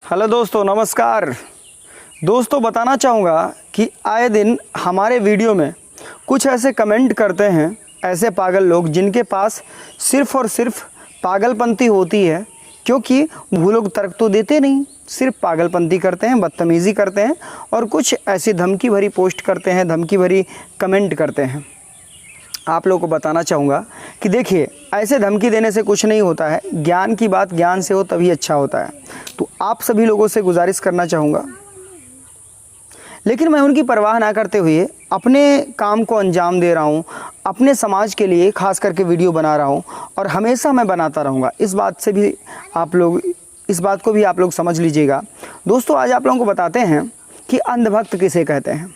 Hello दोस्तों, नमस्कार। दोस्तों बताना चाहूँगा कि आए दिन हमारे वीडियो में कुछ ऐसे कमेंट करते हैं ऐसे पागल लोग जिनके पास सिर्फ़ और सिर्फ पागलपंती होती है, क्योंकि वो लोग तर्क तो देते नहीं, सिर्फ पागलपंती करते हैं, बदतमीज़ी करते हैं और कुछ ऐसी धमकी भरी पोस्ट करते हैं, धमकी भरी कमेंट करते हैं। आप लोगों को बताना चाहूँगा कि देखिए, ऐसे धमकी देने से कुछ नहीं होता है। ज्ञान की बात ज्ञान से हो तभी अच्छा होता है। तो आप सभी लोगों से गुजारिश करना चाहूँगा, लेकिन मैं उनकी परवाह ना करते हुए अपने काम को अंजाम दे रहा हूँ, अपने समाज के लिए खास करके वीडियो बना रहा हूँ और हमेशा मैं बनाता रहूँगा। इस बात को भी आप लोग समझ लीजिएगा। दोस्तों, आज आप लोगों को बताते हैं कि अंधभक्त किसे कहते हैं,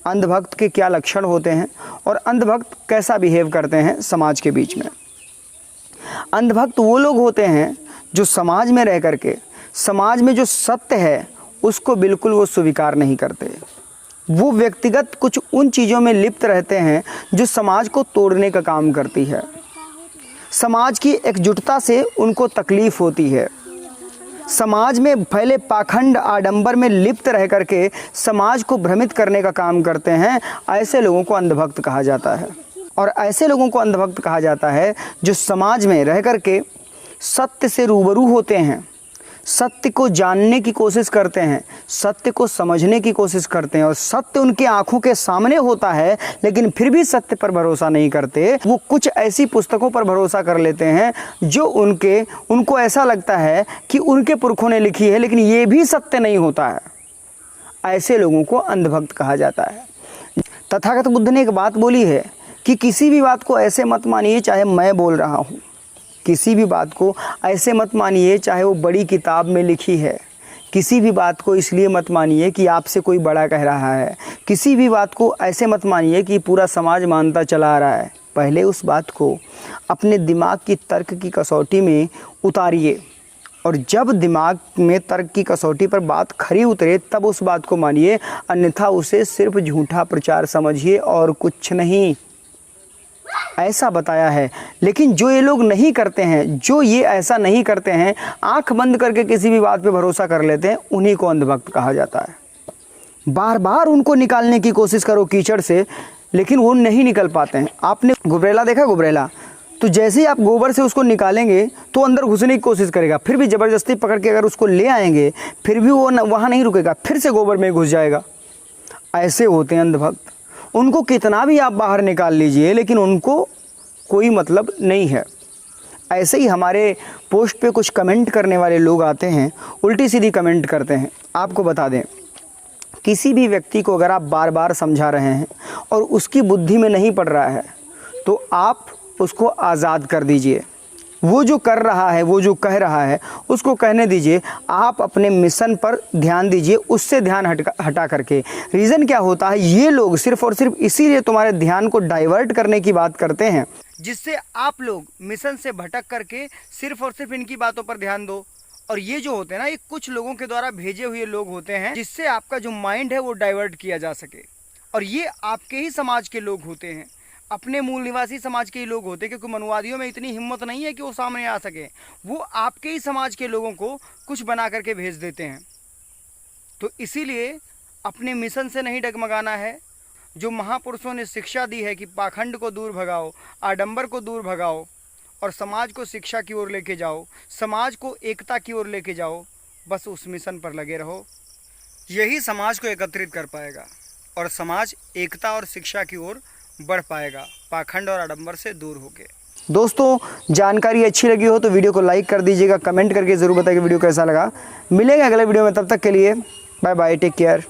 अंधभक्त के क्या लक्षण होते हैं और अंधभक्त कैसा बिहेव करते हैं समाज के बीच में। अंधभक्त वो लोग होते हैं जो समाज में रह करके समाज में जो सत्य है उसको बिल्कुल वो स्वीकार नहीं करते। वो व्यक्तिगत कुछ उन चीज़ों में लिप्त रहते हैं जो समाज को तोड़ने का काम करती है। समाज की एकजुटता से उनको तकलीफ़ होती है। समाज में फैले पाखंड आडंबर में लिप्त रह करके समाज को भ्रमित करने का काम करते हैं। ऐसे लोगों को अंधभक्त कहा जाता है। और ऐसे लोगों को अंधभक्त कहा जाता है जो समाज में रह करके सत्य से रूबरू होते हैं, सत्य को जानने की कोशिश करते हैं, सत्य को समझने की कोशिश करते हैं और सत्य उनकी आंखों के सामने होता है, लेकिन फिर भी सत्य पर भरोसा नहीं करते। वो कुछ ऐसी पुस्तकों पर भरोसा कर लेते हैं जो उनको ऐसा लगता है कि उनके पुरखों ने लिखी है, लेकिन ये भी सत्य नहीं होता है। ऐसे लोगों को अंधभक्त कहा जाता है। तथागत बुद्ध ने एक बात बोली है कि किसी भी बात को ऐसे मत मानिए चाहे मैं बोल रहा हूँ, किसी भी बात को ऐसे मत मानिए चाहे वो बड़ी किताब में लिखी है, किसी भी बात को इसलिए मत मानिए कि आपसे कोई बड़ा कह रहा है, किसी भी बात को ऐसे मत मानिए कि पूरा समाज मानता चला आ रहा है। पहले उस बात को अपने दिमाग की तर्क की कसौटी में उतारिए और जब दिमाग में तर्क की कसौटी पर बात खरी उतरे तब उस बात को मानिए, अन्यथा उसे सिर्फ झूठा प्रचार समझिए और कुछ नहीं। ऐसा बताया है। लेकिन जो ये लोग नहीं करते हैं, जो ये ऐसा नहीं करते हैं, आंख बंद करके किसी भी बात पे भरोसा कर लेते हैं, उन्हीं को अंधभक्त कहा जाता है। बार बार उनको निकालने की कोशिश करो कीचड़ से, लेकिन वो नहीं निकल पाते हैं। आपने गुबरेला देखा? गुबरेला तो जैसे ही आप गोबर से उसको निकालेंगे तो अंदर घुसने की कोशिश करेगा, फिर भी ज़बरदस्ती पकड़ के अगर उसको ले आएंगे फिर भी वो वहाँ नहीं रुकेगा, फिर से गोबर में घुस जाएगा। ऐसे होते हैं अंधभक्त। उनको कितना भी आप बाहर निकाल लीजिए, लेकिन उनको कोई मतलब नहीं है। ऐसे ही हमारे पोस्ट पे कुछ कमेंट करने वाले लोग आते हैं, उल्टी सीधी कमेंट करते हैं। आपको बता दें, किसी भी व्यक्ति को अगर आप बार बार समझा रहे हैं और उसकी बुद्धि में नहीं पड़ रहा है तो आप उसको आज़ाद कर दीजिए। वो जो कर रहा है, वो जो कह रहा है, उसको कहने दीजिए। आप अपने मिशन पर ध्यान दीजिए, उससे ध्यान हटा करके। रीज़न क्या होता है, ये लोग सिर्फ़ और सिर्फ इसीलिए तुम्हारे ध्यान को डाइवर्ट करने की बात करते हैं, जिससे आप लोग मिशन से भटक करके सिर्फ और सिर्फ इनकी बातों पर ध्यान दो। और ये जो होते हैं ना, ये कुछ लोगों के द्वारा भेजे हुए लोग होते हैं, जिससे आपका जो माइंड है वो डाइवर्ट किया जा सके। और ये आपके ही समाज के लोग होते हैं, अपने मूल निवासी समाज के ही लोग होते हैं, क्योंकि मनुवादियों में इतनी हिम्मत नहीं है कि वो सामने आ सके। वो आपके ही समाज के लोगों को कुछ बना करके भेज देते हैं। तो इसीलिए अपने मिशन से नहीं डगमगाना है। जो महापुरुषों ने शिक्षा दी है कि पाखंड को दूर भगाओ, आडंबर को दूर भगाओ और समाज को शिक्षा की ओर लेके जाओ, समाज को एकता की ओर लेके जाओ, बस उस मिशन पर लगे रहो। यही समाज को एकत्रित कर पाएगा और समाज एकता और शिक्षा की ओर बढ़ पाएगा, पाखंड और आडंबर से दूर होके। दोस्तों, जानकारी अच्छी लगी हो तो वीडियो को लाइक कर दीजिएगा, कमेंट करके ज़रूर बताइए वीडियो कैसा लगा। मिलेंगे अगले वीडियो में, तब तक के लिए बाय बाय, टेक केयर।